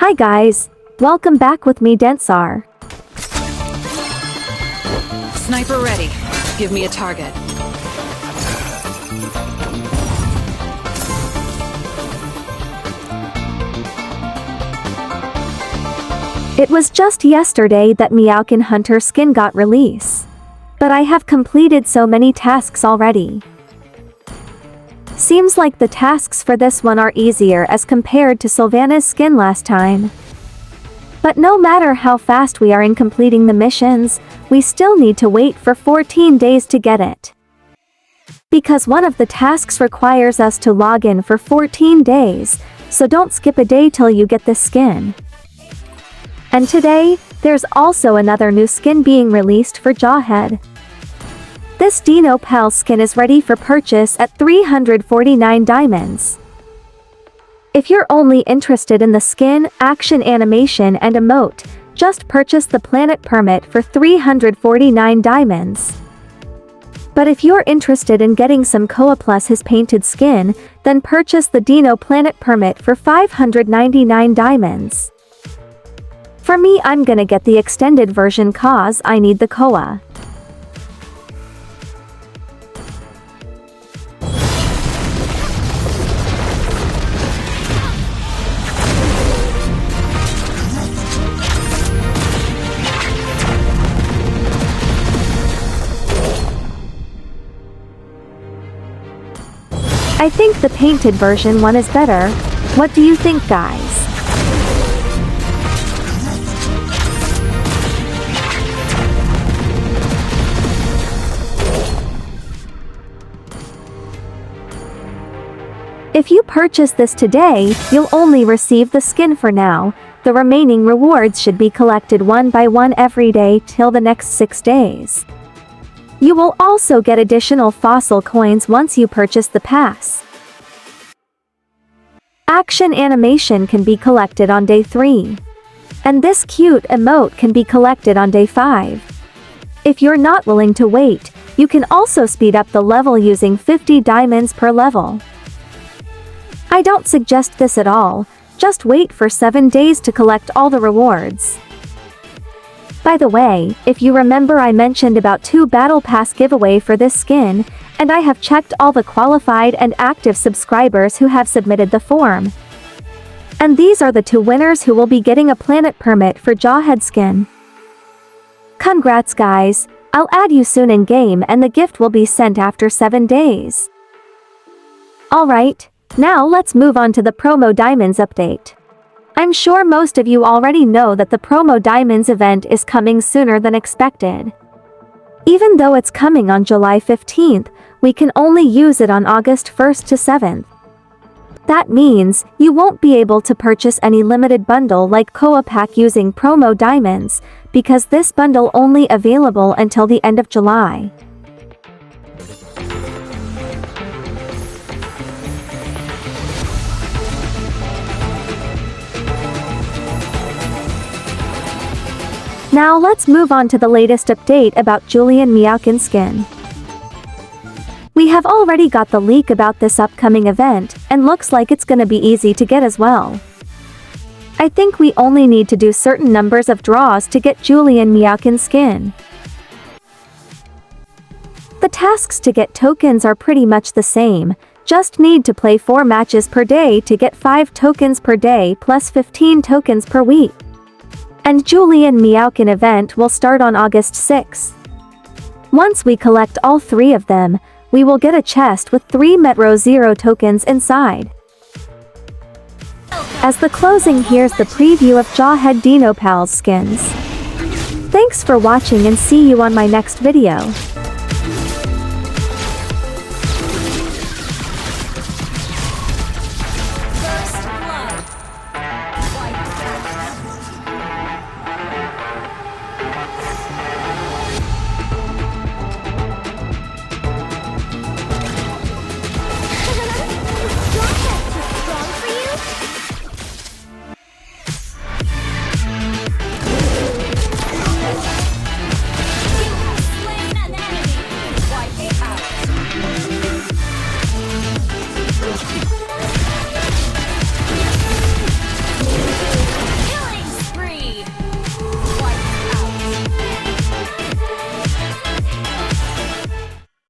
Hi guys, welcome back with me dentsar. Sniper ready. Give me a target. It was just yesterday that Meowin Hunter skin got release. But I have completed so many tasks already. Seems like the tasks for this one are easier as compared to Sylvana's skin last time. But no matter how fast we are in completing the missions, we still need to wait for 14 days to get it. Because one of the tasks requires us to log in for 14 days, so don't skip a day till you get this skin. And today, there's also another new skin being released for Jawhead. This Dino Pal skin is ready for purchase at 349 diamonds. If you're only interested in the skin, action animation and emote, just purchase the planet permit for 349 diamonds. But if you're interested in getting some Koa plus his painted skin, then purchase the Dino planet permit for 599 diamonds. For me, I'm gonna get the extended version cause I need the Koa. I think the painted version one is better. What do you think, guys? If you purchase this today, you'll only receive the skin for now. The remaining rewards should be collected one by one every day till the next 6 days. You will also get additional fossil coins once you purchase the pass. Action animation can be collected on day 3. And this cute emote can be collected on day 5. If you're not willing to wait, you can also speed up the level using 50 diamonds per level. I don't suggest this at all, just wait for 7 days to collect all the rewards. By the way, if you remember, I mentioned about 2 battle pass giveaway for this skin, and I have checked all the qualified and active subscribers who have submitted the form. And these are the 2 winners who will be getting a planet permit for Jawhead skin. Congrats guys, I'll add you soon in game and the gift will be sent after 7 days. Alright, now let's move on to the promo diamonds update. I'm sure most of you already know that the promo diamonds event is coming sooner than expected. Even though it's coming on July 15th, we can only use it on August 1st to 7th. That means you won't be able to purchase any limited bundle like Koa pack using promo diamonds, because this bundle only available until the end of July. Now let's move on to the latest update about Julian Meowin skin. We have already got the leak about this upcoming event, and looks like it's gonna be easy to get as well. I think we only need to do certain numbers of draws to get Julian Meowin skin. The tasks to get tokens are pretty much the same, just need to play 4 matches per day to get 5 tokens per day plus 15 tokens per week. And Julian Meowin event will start on August 6th. Once we collect all 3 of them, we will get a chest with 3 Metro Zero tokens inside. As the closing, here's the preview of Jawhead Dino Pals skins. Thanks for watching and see you on my next video.